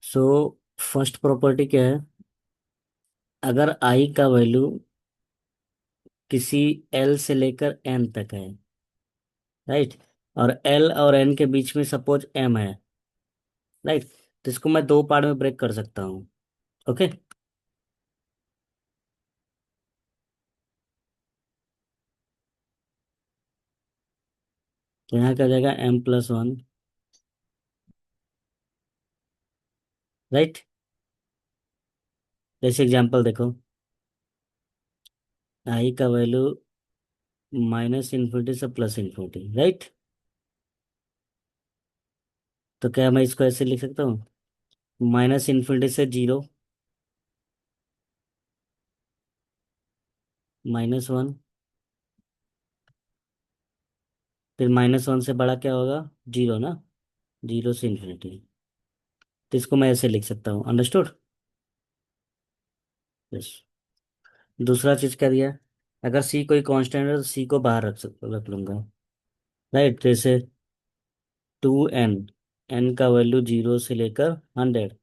So first property क्या है? अगर आई का वैल्यू किसी एल से लेकर एन तक है, राइट, और एल और एन के बीच में सपोज एम है, राइट, तो इसको मैं दो पार्ट में ब्रेक कर सकता हूँ। ओके। तो यहाँ क्या हो जाएगा? M+1, right. जैसे एग्जांपल देखो, आई का वैल्यू -∞ से +∞, राइट। तो क्या मैं इसको ऐसे लिख सकता हूँ? -∞ से 0, -1, फिर -1 से बड़ा क्या होगा? 0 ना, 0 से इन्फिनिटी। तो इसको मैं ऐसे लिख सकता हूँ। अंडरस्टूड? यस। दूसरा चीज क्या दिया? अगर सी कोई कांस्टेंट है तो सी को बाहर रख लूंगा, राइट। जैसे 2n, n का वैल्यू 0 से लेकर 100,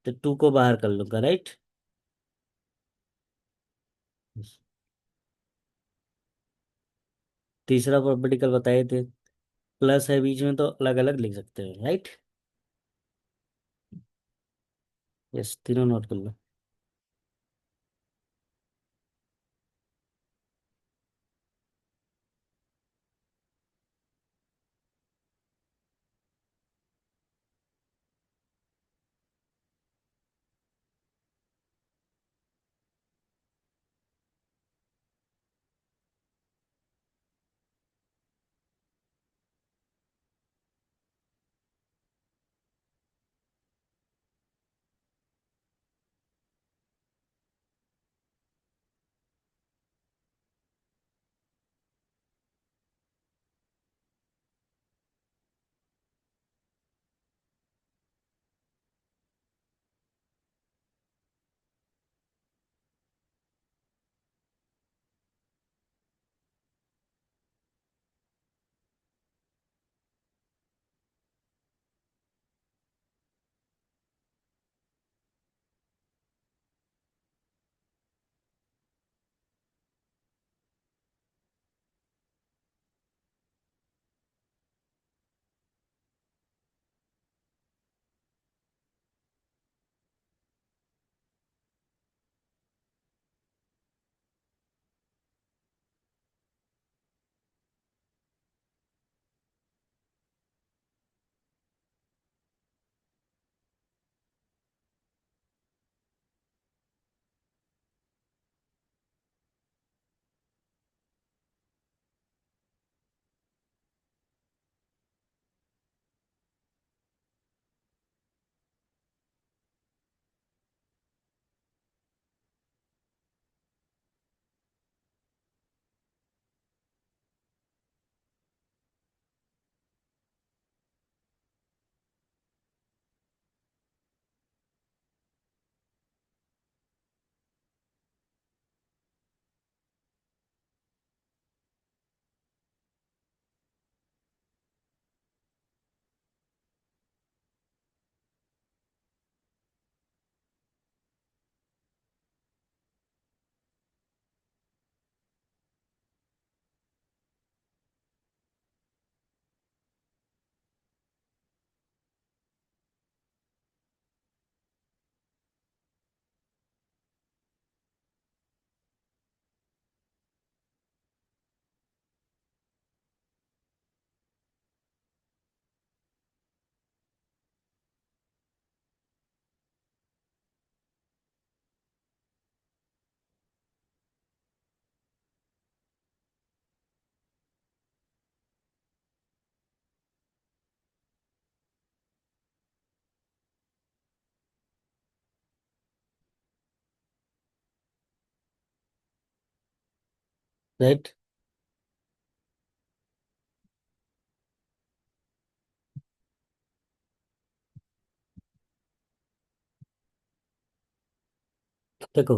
तो 2 को बाहर कर लूंगा, राइट। तीसरा प्रॉपर्टी कल बताए थे, प्लस है बीच में तो अलग अलग लिख सकते हैं, राइट। यस, तीनों नोट कर लो। राइट। देखो,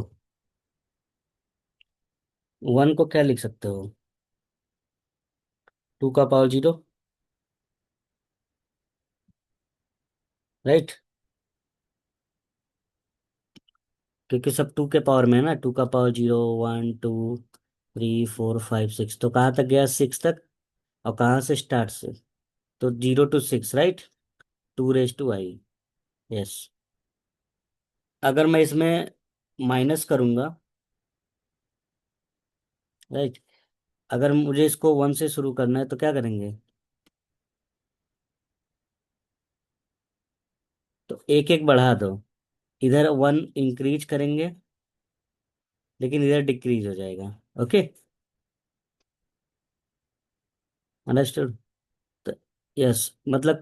1 को क्या लिख सकते हो? 2 का पावर 0, राइट, क्योंकि सब टू के पावर में है ना, टू का पावर 0 1 2 3 4 5 6, तो कहाँ तक गया, 6 तक। और कहाँ से स्टार्ट से, तो 0 to 6, right, 2 raised to i। Yes. अगर मैं इसमें माइनस करूंगा, राइट, अगर मुझे इसको 1 से शुरू करना है तो क्या करेंगे, तो एक एक बढ़ा दो, इधर 1 इंक्रीज करेंगे, लेकिन इधर डिक्रीज हो जाएगा। Okay, understood. तो यस, मतलब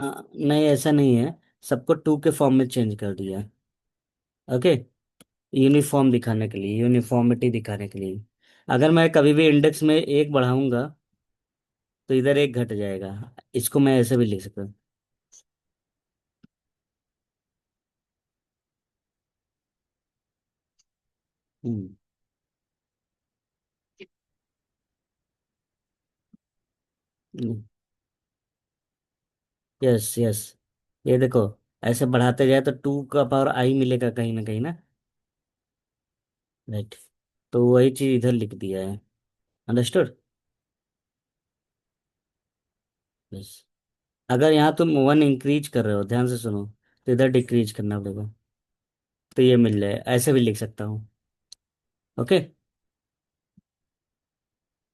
नहीं, ऐसा नहीं है, सबको टू के फॉर्म में चेंज कर दिया। ओके, यूनिफॉर्म दिखाने के लिए, यूनिफॉर्मिटी दिखाने के लिए। अगर मैं कभी भी इंडेक्स में एक बढ़ाऊंगा तो इधर एक घट जाएगा, इसको मैं ऐसे भी लिख सकता हूँ। हम्म। यस यस, ये देखो, ऐसे बढ़ाते जाए तो टू का पावर आई मिलेगा कहीं ना कहीं ना। राइट, तो वही चीज इधर लिख दिया है। अंडरस्टूड। यस। अगर यहाँ तुम 1 इंक्रीज कर रहे हो, ध्यान से सुनो, तो इधर डिक्रीज करना पड़ेगा, तो ये मिल जाए, ऐसे भी लिख सकता हूँ। ओके,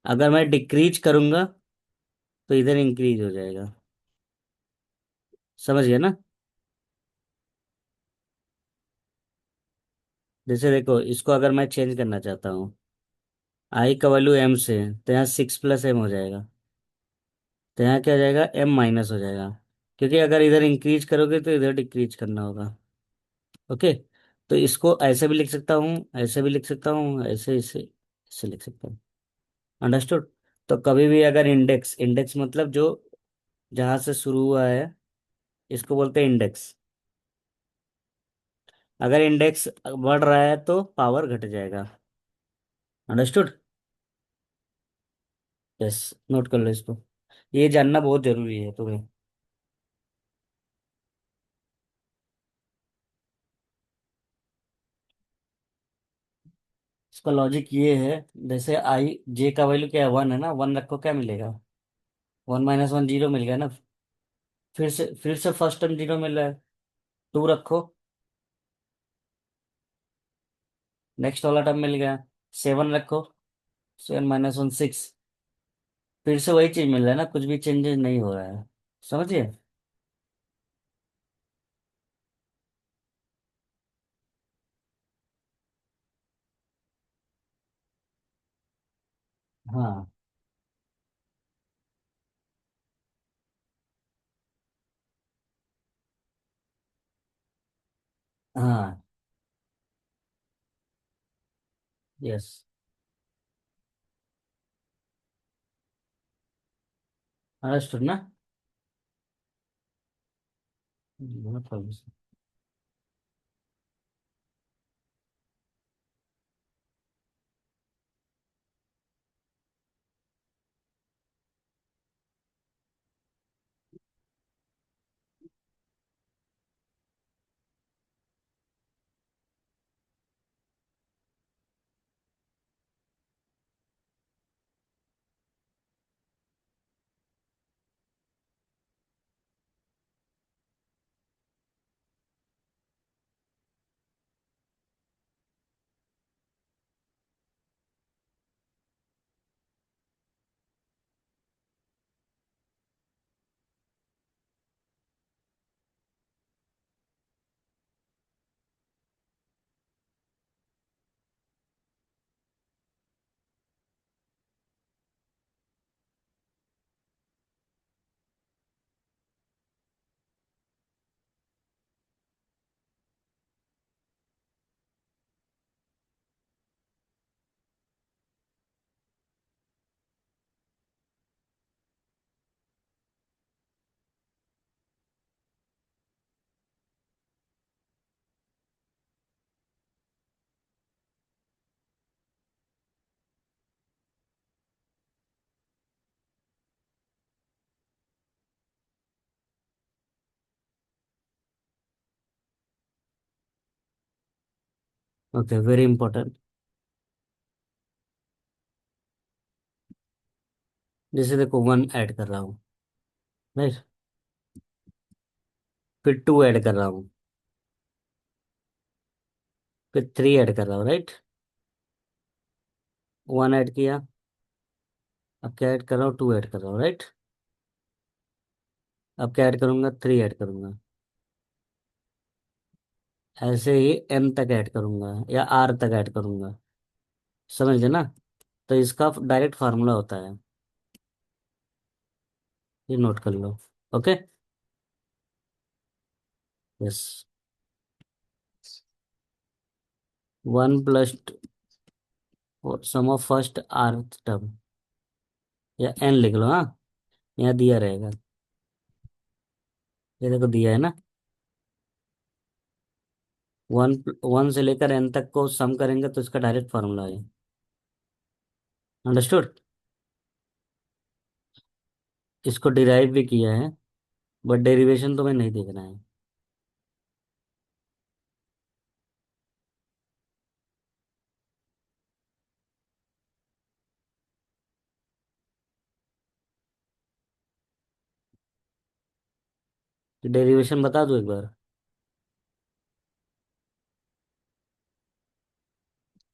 अगर मैं डिक्रीज करूंगा तो इधर इंक्रीज हो जाएगा। समझ गया ना। जैसे देखो, इसको अगर मैं चेंज करना चाहता हूँ, आई का वैल्यू एम से, तो यहाँ 6 + m हो जाएगा, तो यहाँ क्या हो जाएगा, m माइनस हो जाएगा, क्योंकि अगर इधर इंक्रीज करोगे तो इधर डिक्रीज करना होगा। ओके, तो इसको ऐसे भी लिख सकता हूँ, ऐसे भी लिख सकता हूँ, ऐसे ऐसे ऐसे लिख सकता हूँ। अंडरस्टूड। तो कभी भी अगर इंडेक्स, इंडेक्स मतलब जो जहाँ से शुरू हुआ है, इसको बोलते हैं इंडेक्स। अगर इंडेक्स बढ़ रहा है तो पावर घट जाएगा। अंडरस्टूड। यस, नोट कर लो इसको, ये जानना बहुत जरूरी है तुम्हें। इसका लॉजिक ये है, जैसे आई जे का वैल्यू क्या है, 1 है ना, 1 रखो क्या मिलेगा, 1 - 1 जीरो मिल गया ना। फिर से फर्स्ट टर्म जीरो मिल रहा है, 2 रखो, नेक्स्ट वाला टर्म मिल गया, 7 रखो, 7 - 1 6, फिर से वही चीज मिल रहा है ना, कुछ भी चेंजेस नहीं हो रहा है। समझिए। हाँ हाँ। यस, अंडरस्टूड ना। No problem. Okay, very important. जैसे देखो, वन ऐड कर रहा हूँ, राइट, फिर टू ऐड कर रहा हूँ, फिर थ्री ऐड कर रहा हूँ, राइट। वन ऐड किया, अब क्या ऐड कर रहा हूँ, टू ऐड कर रहा हूँ, राइट। अब क्या ऐड करूंगा, थ्री ऐड करूंगा। ऐसे ही एन तक ऐड करूंगा या आर तक ऐड करूंगा, समझे ना। तो इसका डायरेक्ट फार्मूला होता है, ये नोट कर लो। Okay. Yes. One plus sum of first r term, या एन लिख लो, हाँ। यहाँ दिया रहेगा, ये देखो दिया है ना। वन वन से लेकर एन तक को सम करेंगे तो इसका डायरेक्ट फार्मूला है। अंडरस्टूड। इसको डिराइव भी किया है, बट डेरिवेशन तुम्हें नहीं देखना है। डेरिवेशन बता दो एक बार।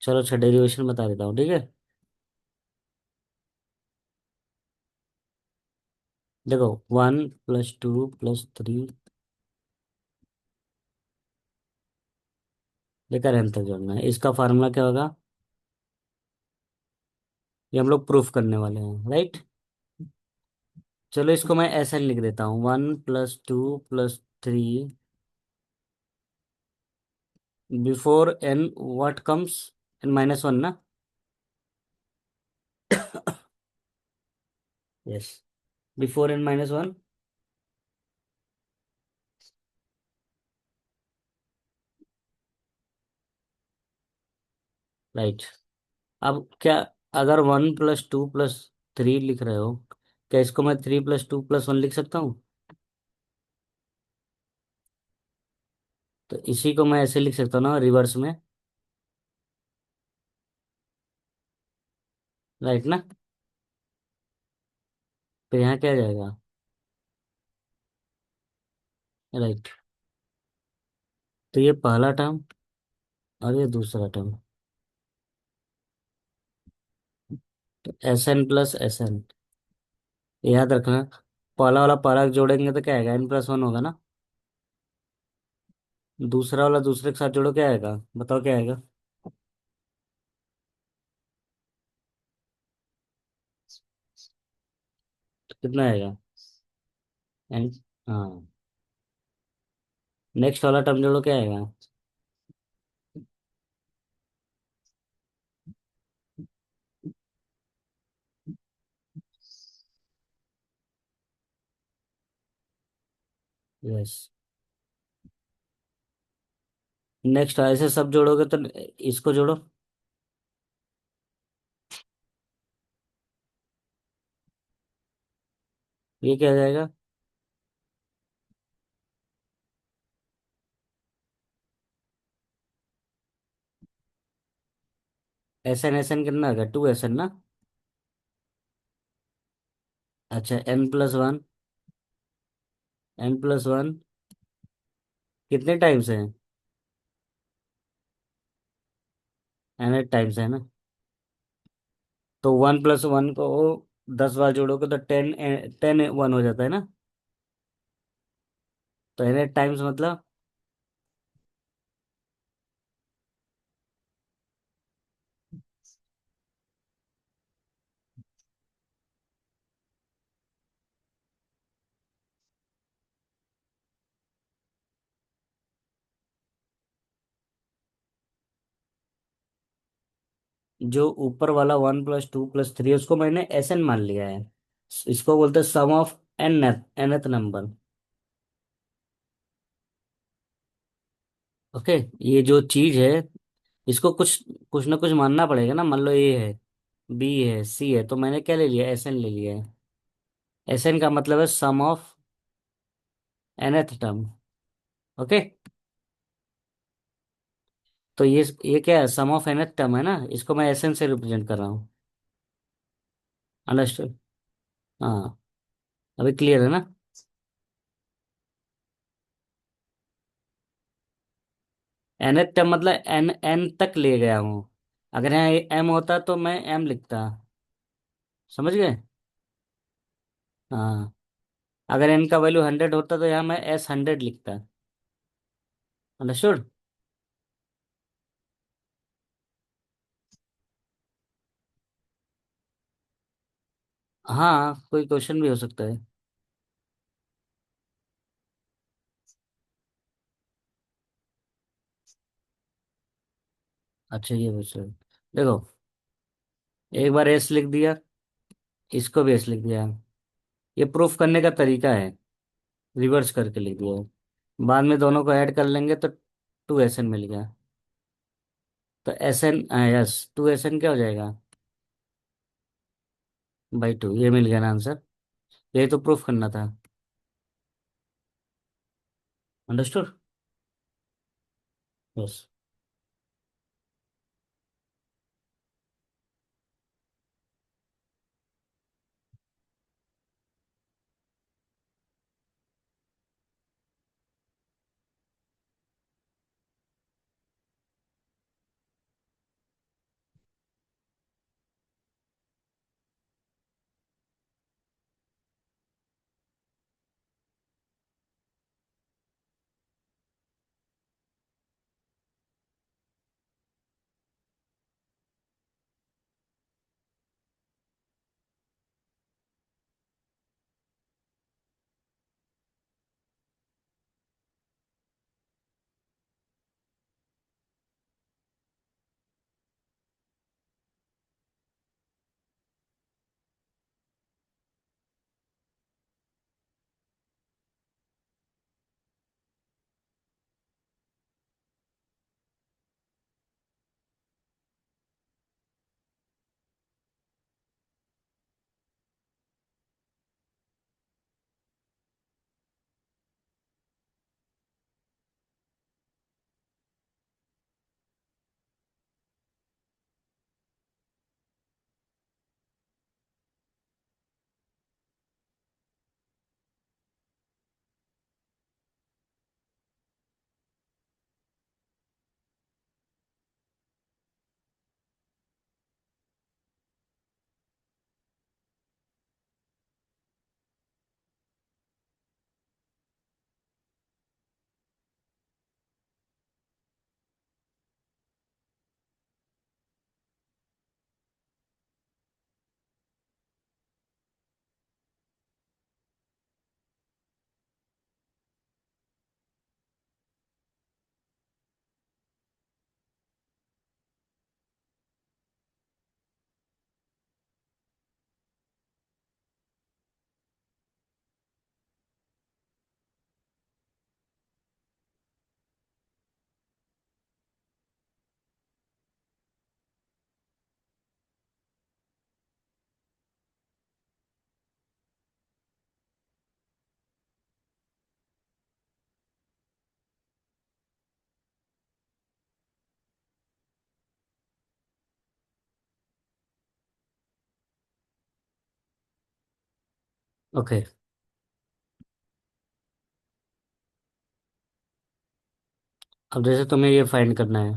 चलो अच्छा, डेरिवेशन बता देता हूँ, ठीक है। देखो, one plus two plus three लेकर एन तक जोड़ना है, इसका फार्मूला क्या होगा, ये हम लोग प्रूफ करने वाले हैं, राइट। चलो इसको मैं ऐसा लिख देता हूँ, one plus two plus three before n what comes, n minus one ना। Yes, before n minus one, right. अब क्या, अगर one plus two plus three लिख रहे हो, क्या इसको मैं three plus two plus one लिख सकता हूँ। तो इसी को मैं ऐसे लिख सकता हूँ ना, रिवर्स में, राइट ना। तो यहाँ क्या आ जाएगा, राइट। तो ये पहला टर्म और ये दूसरा टर्म, तो S N plus S N, याद रखना। पहला वाला पराग जोड़ेंगे तो क्या आएगा, एन प्लस वन होगा ना। दूसरा वाला दूसरे के साथ जोड़ो, क्या आएगा, बताओ क्या आएगा। तो कितना आएगा, एन। हाँ, नेक्स्ट वाला टर्म जोड़ो, क्या आएगा। यस। नेक्स्ट ऐसे सब जोड़ोगे तो इसको जोड़ो, ये क्या आ जाएगा। एस एन कितना आ गया, टू एस एन ना। अच्छा, N plus one, N plus one कितने टाइम्स है, एन एट टाइम्स है ना। तो वन प्लस वन को 10 बार जोड़ोगे तो टेन, टेन वन हो जाता है ना। तो एन एट टाइम्स मतलब, जो ऊपर वाला one plus two plus three उसको मैंने एस एन मान लिया है। इसको बोलते हैं sum of n, nth number. Okay. ये जो चीज है, इसको कुछ कुछ ना कुछ मानना पड़ेगा ना। मान लो ए है, बी है, सी है, तो मैंने क्या ले लिया, एस एन ले लिया है। एस एन का मतलब है सम ऑफ एनथ टर्म। ओके। तो ये क्या है, सम ऑफ nth टर्म है ना, इसको मैं एस एन से रिप्रेजेंट कर रहा हूँ। अंडरस्टूड। हाँ, अभी क्लियर है ना। nth टर्म मतलब एन एन तक ले गया हूँ। अगर यहाँ एम होता तो मैं एम लिखता। समझ गए। हाँ, अगर एन का वैल्यू 100 होता तो यहाँ मैं S 100 लिखता। अंडरस्टूड। हाँ, कोई क्वेश्चन भी हो सकता है। अच्छा, ये क्वेश्चन देखो, एक बार एस लिख दिया, इसको भी एस लिख दिया। ये प्रूफ करने का तरीका है, रिवर्स करके लिख दिया है। बाद में दोनों को ऐड कर लेंगे तो 2SN मिल गया। तो SN, यस, 2SN क्या हो जाएगा, बाई टू, ये मिल गया ना आंसर। यही तो प्रूफ करना था। अंडरस्टूड। यस। ओके, अब जैसे तुम्हें ये फाइंड करना है।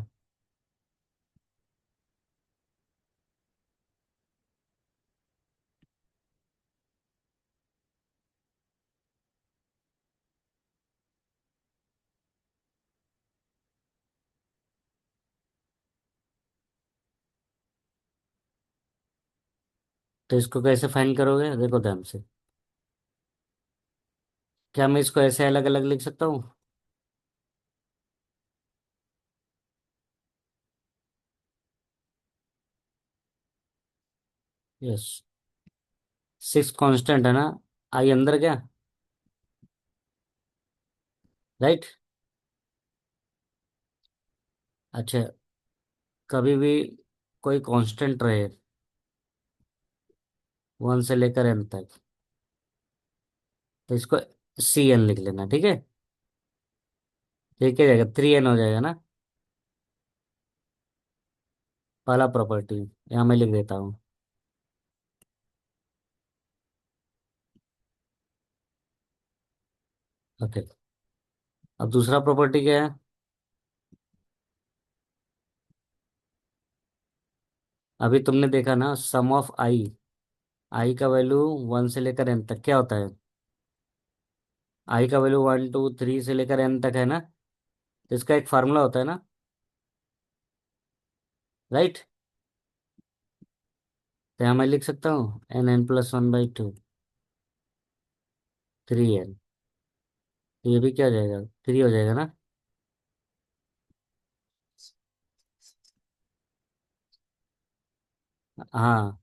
तो इसको कैसे फाइंड करोगे, देखो ध्यान से। क्या मैं इसको ऐसे अलग अलग लिख सकता हूँ। यस। 6 कांस्टेंट है ना, आई अंदर क्या, राइट। अच्छा, कभी भी कोई कांस्टेंट रहे 1 से लेकर n तक, तो इसको CN लिख लेना, ठीक है। ठीक है, जाएगा 3n हो जाएगा ना। पहला प्रॉपर्टी यहाँ मैं लिख देता हूँ। ओके। अब दूसरा प्रॉपर्टी क्या है? अभी तुमने देखा ना, सम ऑफ आई, आई का वैल्यू 1 से लेकर एन तक क्या होता है? आई का वैल्यू 1 2 3 से लेकर एन तक है ना, तो इसका एक फार्मूला होता है ना, राइट? तो यहाँ मैं लिख सकता हूँ n n+1/2 3n। तो ये भी क्या हो जाएगा, 3 हो जाएगा ना। हाँ।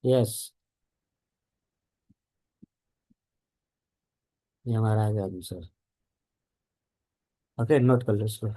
यस, ये हमारा आ गया आंसर। ओके, नोट कर लो इसको।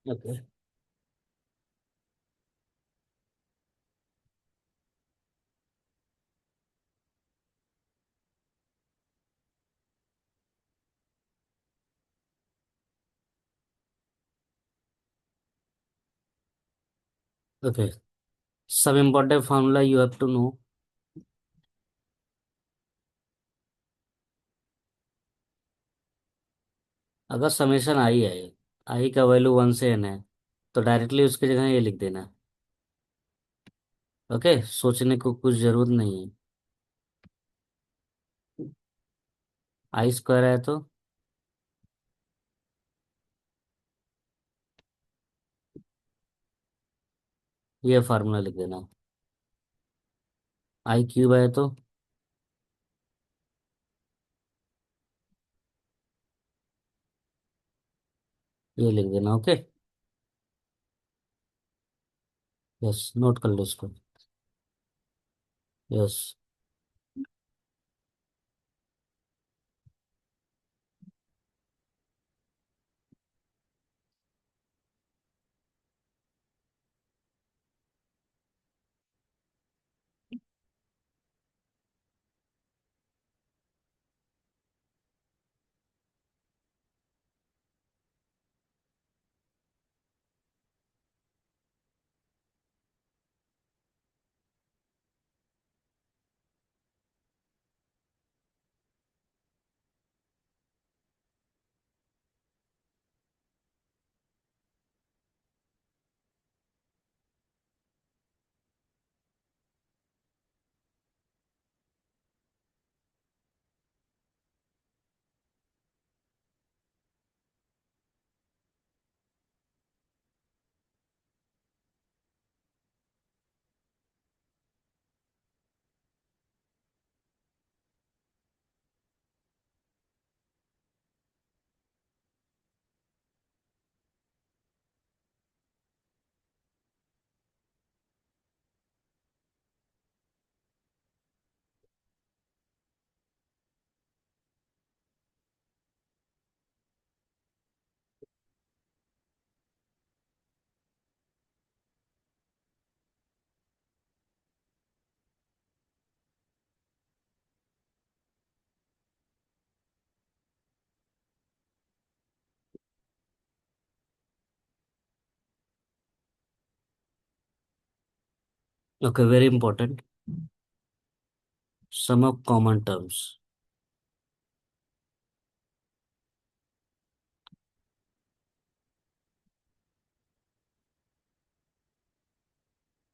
ओके। ओके, सब important formula you have to know. अगर समेशन आई है, आई का वैल्यू 1 से n है, तो डायरेक्टली उसकी जगह ये लिख देना। ओके, सोचने को कुछ जरूरत नहीं है। आई स्क्वायर है तो ये फार्मूला लिख देना। आई क्यूब है तो ये लिख देना। ओके। यस, नोट कर लो इसको। Yes. Okay, very important. Sum of common terms.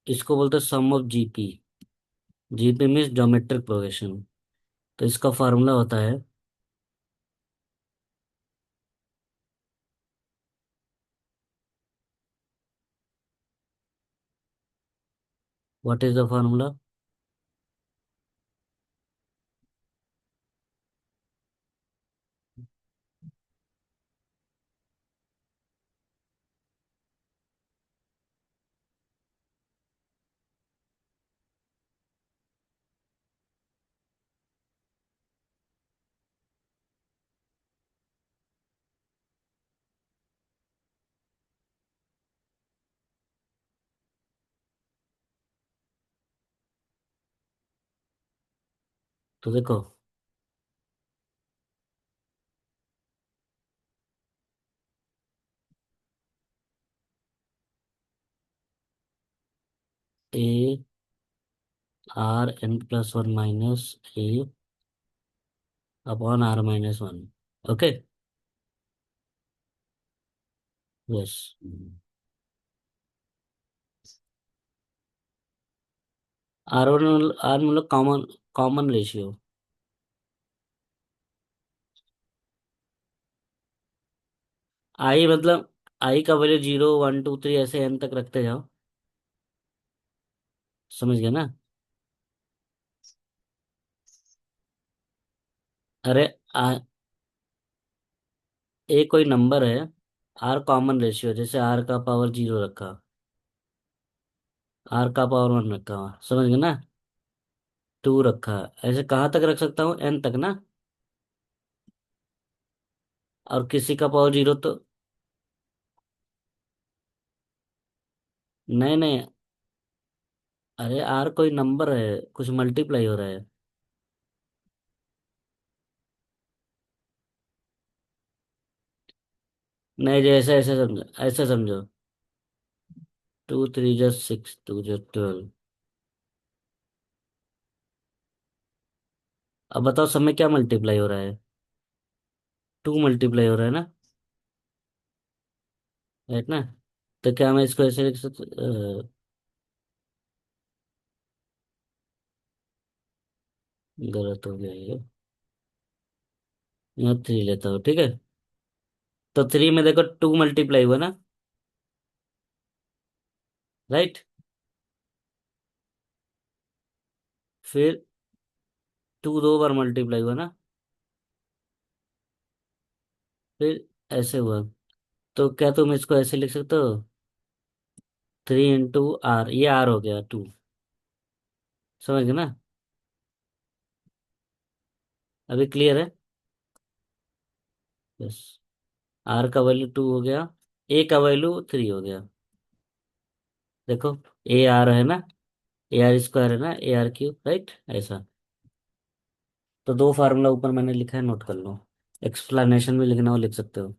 इसको बोलते हैं sum of GP. GP means geometric progression. तो इसका फार्मूला होता है, व्हाट इज द फार्मूला? तो देखो, A are N plus one minus A upon R minus one. Okay. Yes. R one, R मतलब कॉमन, कॉमन रेशियो। आई मतलब I का value 0 1 2 3 ऐसे एन तक रखते जाओ। समझ गए ना? अरे आ, ए कोई नंबर है, आर कॉमन रेशियो, जैसे आर का पावर 0 रखा, आर का पावर 1 रखा, समझ गए ना? 2 रखा, ऐसे कहाँ तक रख सकता हूँ? एन तक ना। और किसी का पावर 0 तो नहीं नहीं। अरे आर कोई नंबर है, कुछ मल्टीप्लाई हो रहा है। नहीं, जैसे ऐसे समझो, ऐसे समझो। 2 3 just 6, 2 just 12। अब बताओ समय क्या मल्टीप्लाई हो रहा है? 2 मल्टीप्लाई हो रहा है ना। राइट ना। तो क्या मैं इसको ऐसे लिख सकता, गलत हो गया ये। यहाँ थ्री लेता हूँ, ठीक है। तो थ्री में देखो टू मल्टीप्लाई हुआ ना, राइट। फिर टू दो बार मल्टीप्लाई हुआ ना, फिर ऐसे हुआ। तो क्या तुम इसको ऐसे लिख सकते हो, थ्री इंटू आर, ये आर हो गया टू, समझ गए ना। अभी क्लियर है। बस, आर का वैल्यू टू हो गया, ए का वैल्यू थ्री हो गया। देखो, ए आर है ना, ए आर स्क्वायर है ना, ए आर क्यूब, राइट, ऐसा। तो दो फार्मूला ऊपर मैंने लिखा है, नोट कर लो। एक्सप्लेनेशन भी लिखना हो लिख सकते हो।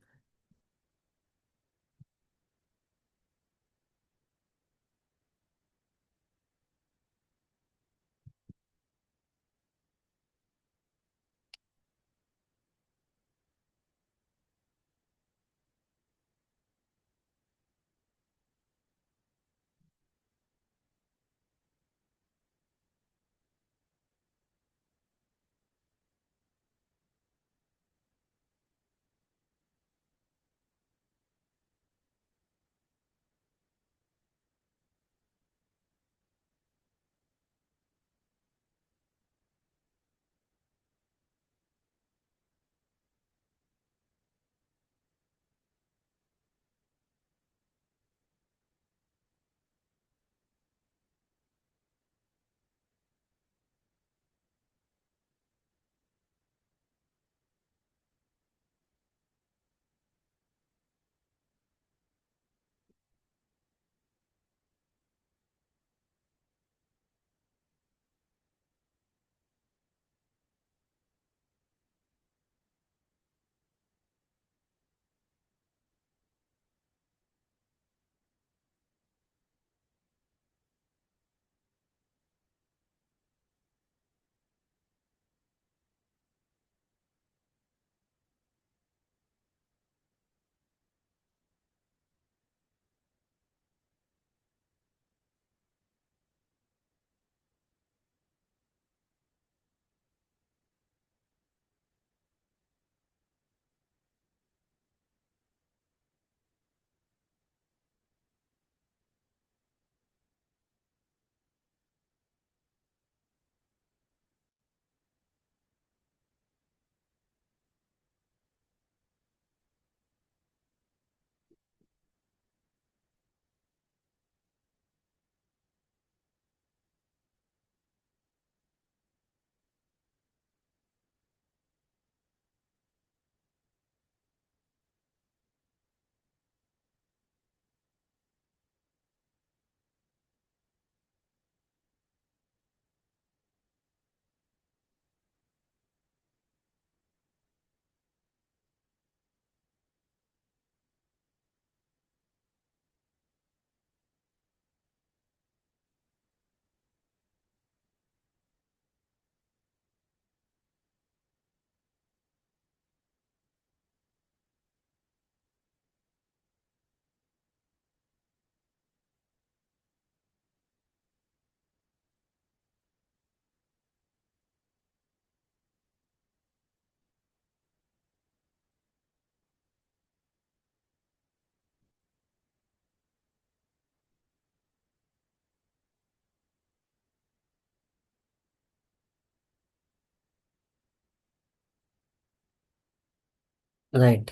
राइट,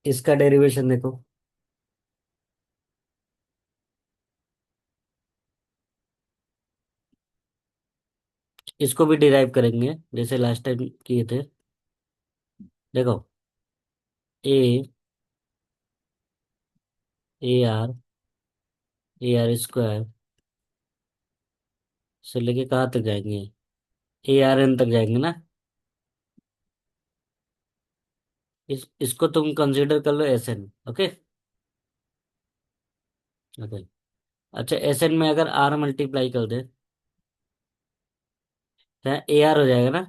इसका डेरिवेशन देखो। इसको भी डिराइव करेंगे जैसे लास्ट टाइम किए थे। देखो, ए, ए आर स्क्वायर से लेके कहाँ तक जाएंगे, ए आर एन तक जाएंगे ना। इसको तुम कंसीडर कर लो एस एन, ओके। ओके, अच्छा, एस एन में अगर आर मल्टीप्लाई कर दे तो ए आर हो जाएगा ना।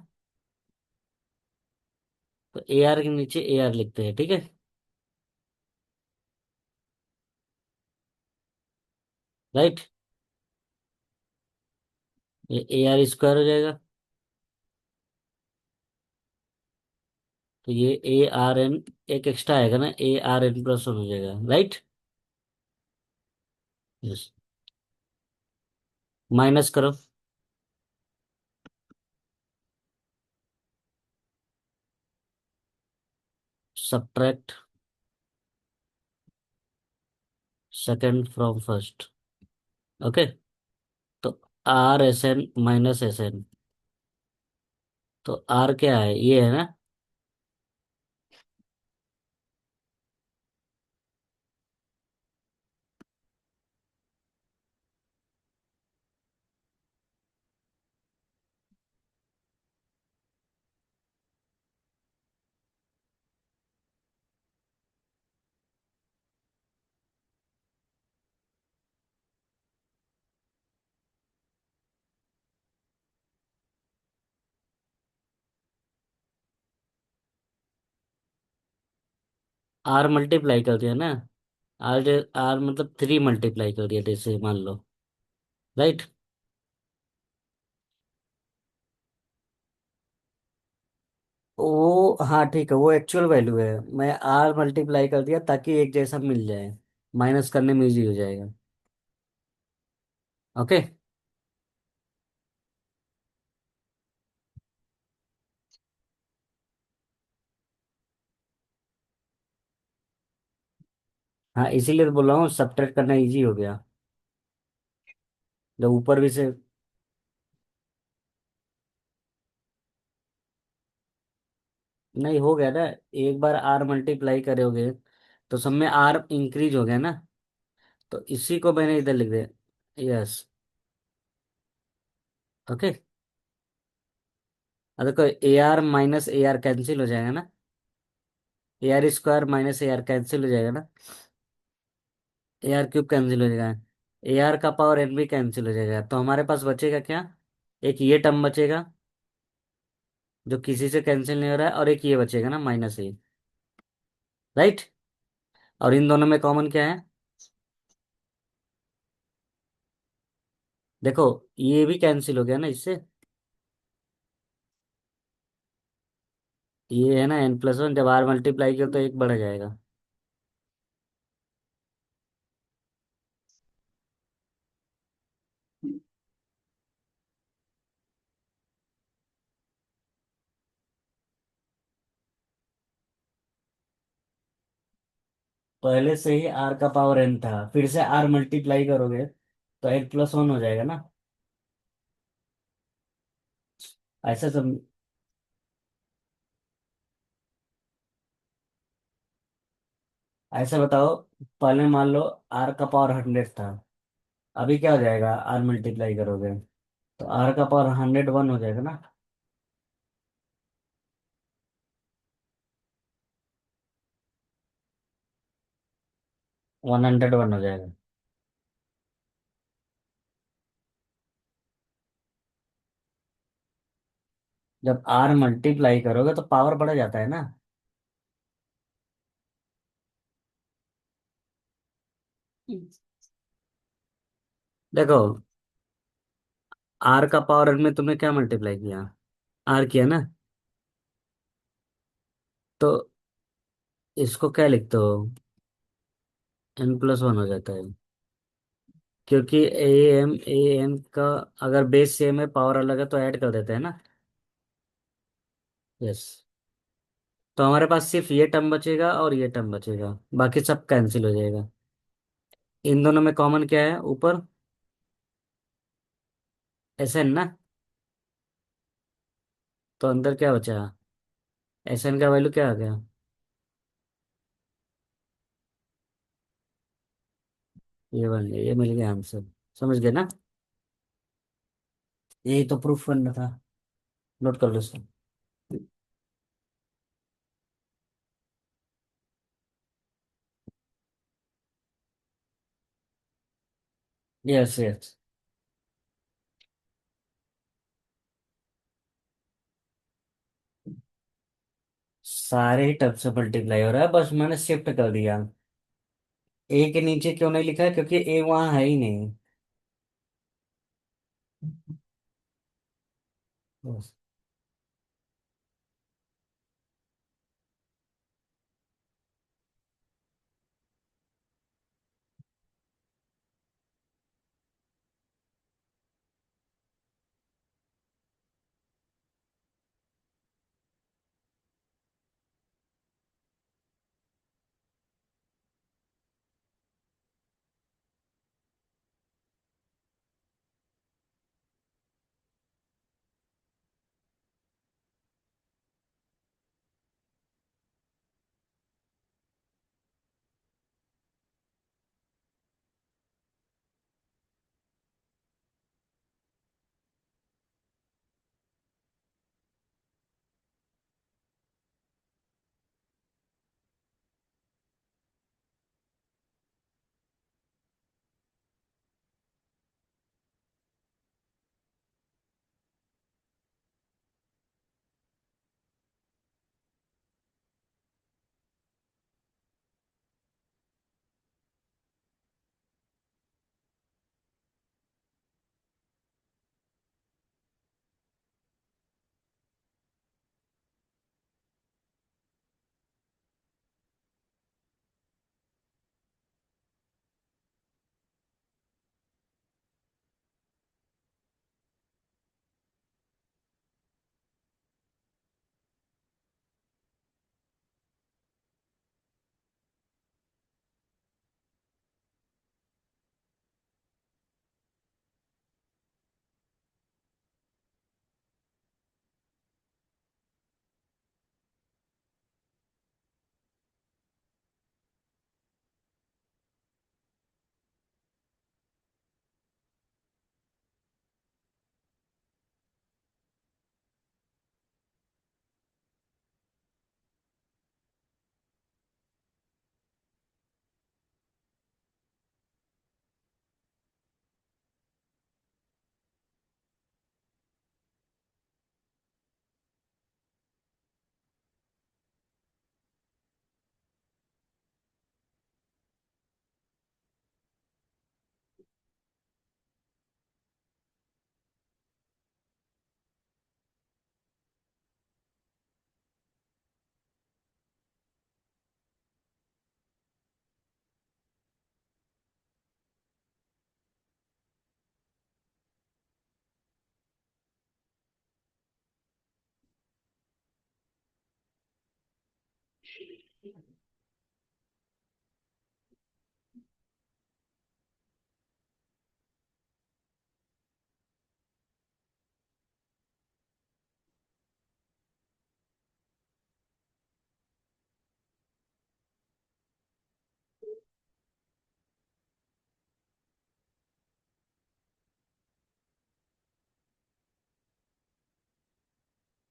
तो ए आर के नीचे ए आर लिखते हैं, ठीक है। राइट। ये ए आर स्क्वायर हो जाएगा। तो ये ए आर एन एक एक्स्ट्रा आएगा ना, a are N plus one हो जाएगा, राइट। यस। माइनस करो। Subtract second from first. Okay. तो r S n minus S n. तो आर क्या है, ये है ना। आर मल्टीप्लाई कर दिया ना। आर आर मतलब थ्री मल्टीप्लाई कर दिया जैसे मान लो। राइट। वो हाँ ठीक है, वो एक्चुअल वैल्यू है। मैं आर मल्टीप्लाई कर दिया ताकि एक जैसा मिल जाए। माइनस करने में इजी हो जाएगा। ओके। हाँ इसीलिए तो बोल रहा हूँ सब्ट्रैक्ट करना इजी हो गया। जब ऊपर भी से। नहीं हो गया ना। एक बार आर मल्टीप्लाई करोगे तो सब में आर इंक्रीज हो गया ना। तो इसी को मैंने इधर लिख दिया। यस। ओके। अब देखो A are minus A R cancel हो जाएगा ना। A are square minus A R cancel हो जाएगा ना। ए आर क्यूब कैंसिल हो जाएगा। ए आर का पावर एन भी कैंसिल हो जाएगा, तो हमारे पास बचेगा क्या। एक ये टर्म बचेगा जो किसी से कैंसिल नहीं हो रहा है, और एक ये बचेगा ना माइनस ए। राइट। और इन दोनों में कॉमन क्या है। देखो ये भी कैंसिल हो गया ना इससे। ये है ना एन प्लस वन, जब आर मल्टीप्लाई किया तो एक बढ़ जाएगा। पहले से ही आर का पावर एन था, फिर से आर मल्टीप्लाई करोगे तो एन प्लस वन हो जाएगा ना। ऐसा सब। ऐसा बताओ। पहले मान लो आर का पावर हंड्रेड था। अभी क्या हो जाएगा आर मल्टीप्लाई करोगे तो आर का पावर हंड्रेड वन हो जाएगा ना। वन हंड्रेड वन हो जाएगा। जब आर मल्टीप्लाई करोगे तो पावर बढ़ जाता है ना। देखो आर का पावर में तुमने क्या मल्टीप्लाई किया। आर किया ना। तो इसको क्या लिखते हो, एन प्लस वन हो जाता है। क्योंकि ए एम ए एन का अगर बेस सेम है पावर अलग है तो ऐड कर देते हैं ना। यस। तो हमारे पास सिर्फ ये टर्म बचेगा और ये टर्म बचेगा, बाकी सब कैंसिल हो जाएगा। इन दोनों में कॉमन क्या है ऊपर, एस एन ना। तो अंदर क्या बचा, एस एन का वैल्यू क्या आ गया। ये बन गया, ये मिल गया आंसर। समझ गए ना। यही तो प्रूफ करना था। नोट कर लो इसको। Yes yes. सारे ही टर्म से मल्टीप्लाई हो रहा है, बस मैंने शिफ्ट कर दिया। ए के नीचे क्यों नहीं लिखा है, क्योंकि ए वहां है ही नहीं। बस।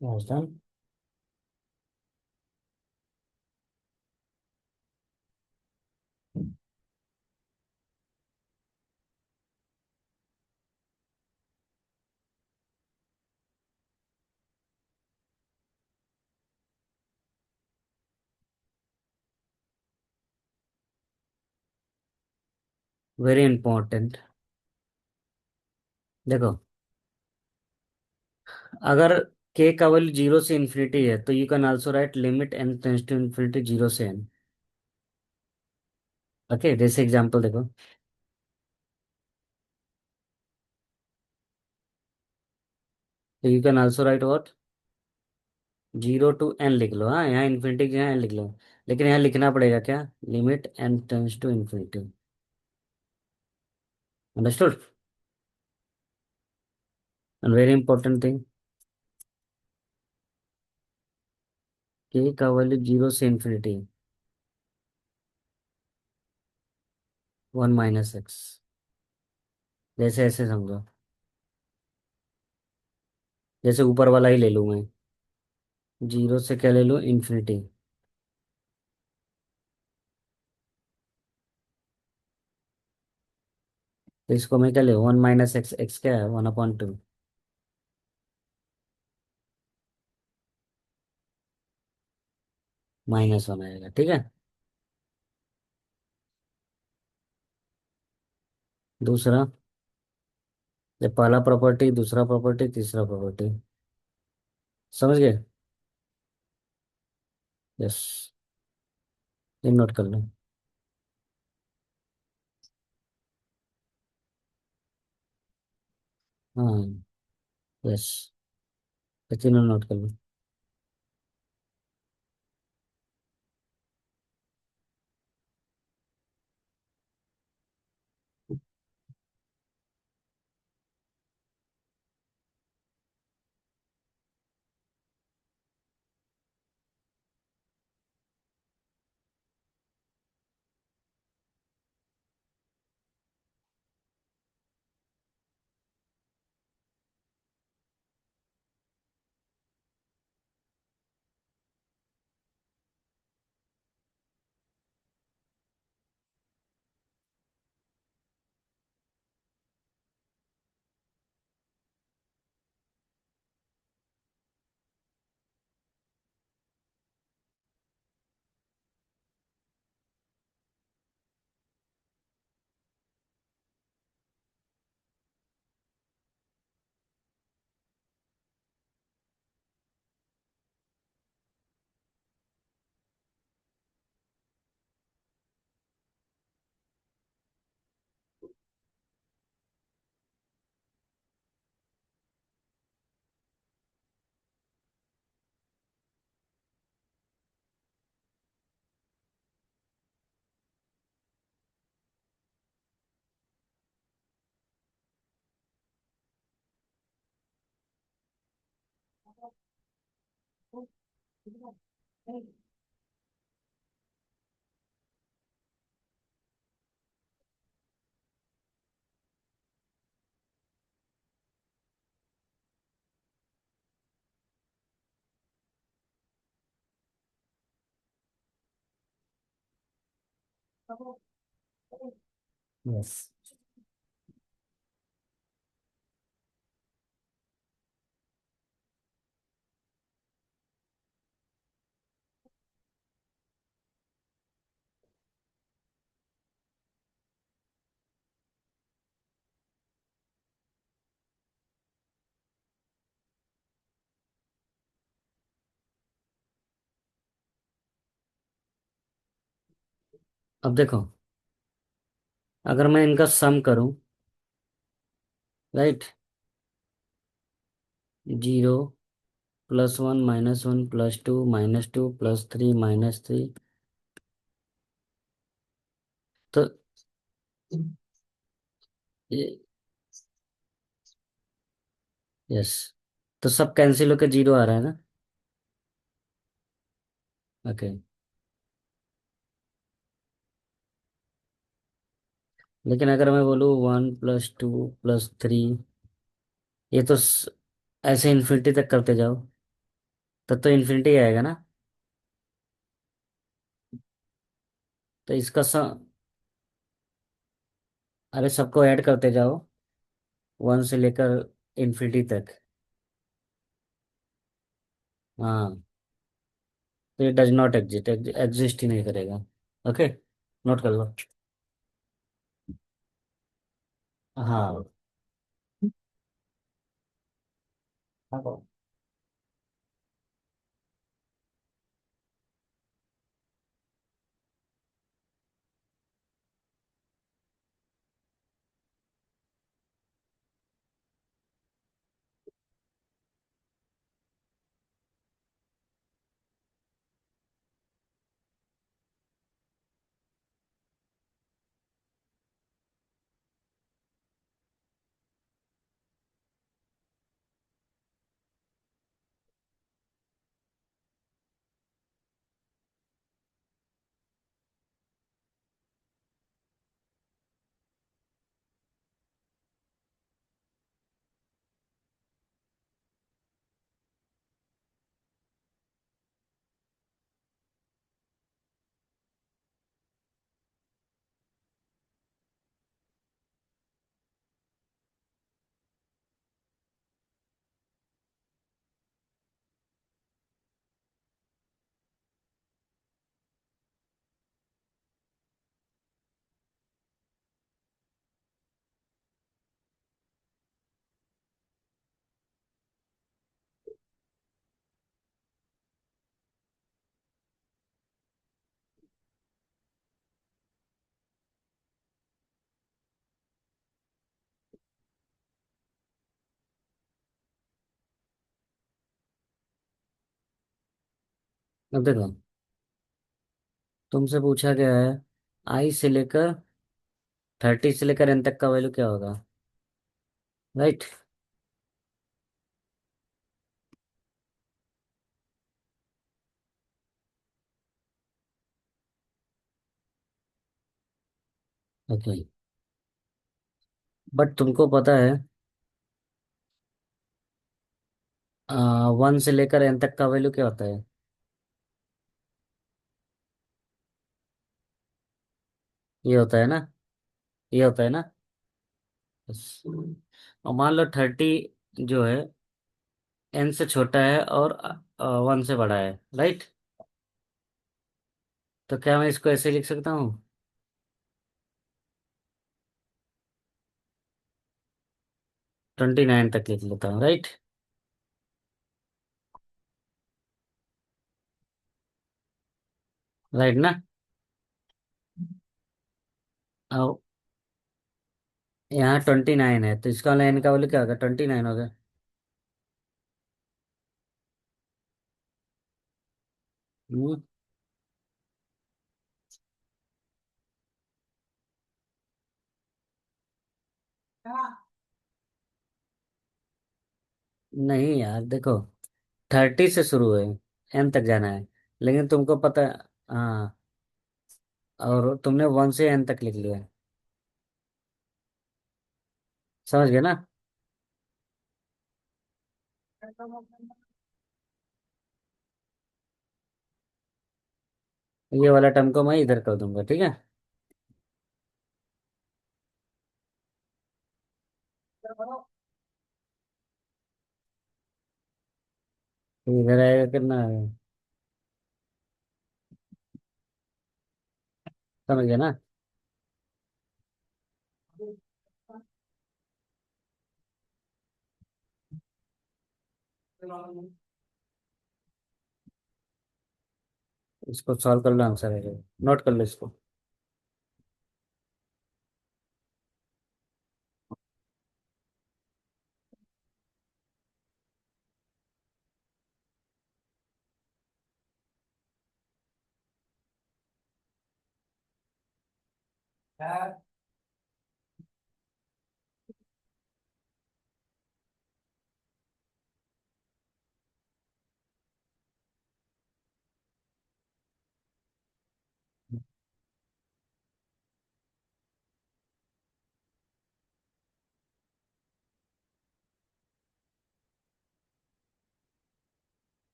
डन। Very important. देखो, अगर के का वैल्यू जीरो से इन्फिनिटी है तो you can also write limit N tends to infinity zero से एन। ओके, जैसे एग्जांपल देखो, तो you can also write what, zero to N लिख लो। हाँ, यहाँ इन्फिनिटी की यहाँ एन लिख लो, लेकिन यहाँ लिखना पड़ेगा क्या, limit N tends to infinity. Understood. And very important thing, K का वैल्यू जीरो से इन्फिनिटी, वन माइनस एक्स। जैसे ऐसे समझो, जैसे ऊपर वाला ही ले लूँ मैं, जीरो से क्या ले लूँ, इन्फिनिटी। तो इसको मैं क्या ले, वन माइनस एक्स, एक्स क्या है, one upon two, minus one आएगा, ठीक है। दूसरा, ये पहला प्रॉपर्टी, दूसरा प्रॉपर्टी, तीसरा प्रॉपर्टी। समझ गए? यस। ये नोट कर लो। हाँ। यस। ये तीनों नोट कर लो। यस। अब देखो, अगर मैं इनका सम करूं, राइट, 0 +1 -1 +2 -2 +3 -3, तो ये, यस, तो सब कैंसिल होकर 0 आ रहा है ना? ओके। लेकिन अगर मैं बोलूँ 1 + 2 + 3, ये तो ऐसे इन्फिनिटी तक करते जाओ, तब तो इन्फिनिटी आएगा ना? तो इसका अरे सबको ऐड करते जाओ, 1 से लेकर इन्फिनिटी तक। हाँ। तो ये डज नॉट एग्जिस्ट, एग्जिस्ट ही नहीं करेगा। ओके, नोट कर लो। हाँ। हाँ। अब देखो, तुमसे पूछा गया है आई से लेकर 30 से लेकर एन तक का वैल्यू क्या होगा, राइट। ओके, बट तुमको पता है 1 से लेकर एन तक का वैल्यू क्या होता है? ये होता है ना, ये होता है ना। बस। और मान लो 30 जो है एन से छोटा है और 1 से बड़ा है, राइट। तो क्या मैं इसको ऐसे लिख सकता हूँ? 29 तक लिख लेता हूँ, राइट। राइट ना। अब यहाँ 29 है तो इसका लाइन का वैल्यू क्या होगा? 29 होगा। हम्म, नहीं यार देखो, 30 से शुरू है, एन तक जाना है, लेकिन तुमको पता। हाँ, और तुमने 1 से एन तक लिख लिया। समझ गए ना? ये वाला टर्म को मैं इधर कर दूंगा, ठीक है। तो इधर आएगा कितना है? समझ गए ना? इसको सॉल्व कर लो, आंसर है, नोट कर लो इसको।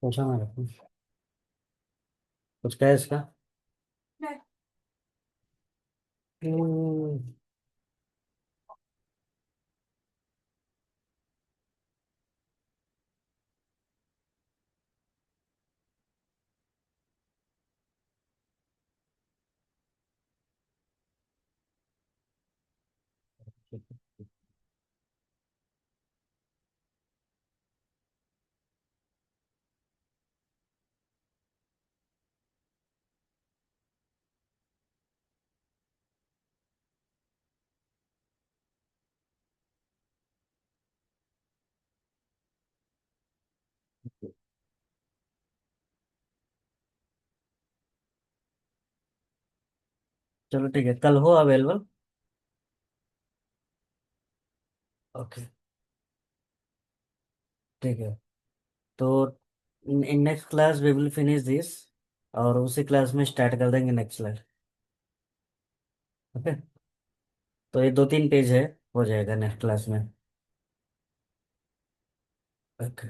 पूछा मैंने कुछ क्या है इसका? हम्म, चलो ठीक है, कल हो अवेलेबल? ओके, ठीक है। तो in next class we will finish this, और उसी क्लास में स्टार्ट कर देंगे नेक्स्ट क्लास। ओके, तो ये 2-3 पेज है, हो जाएगा नेक्स्ट क्लास में। ओके।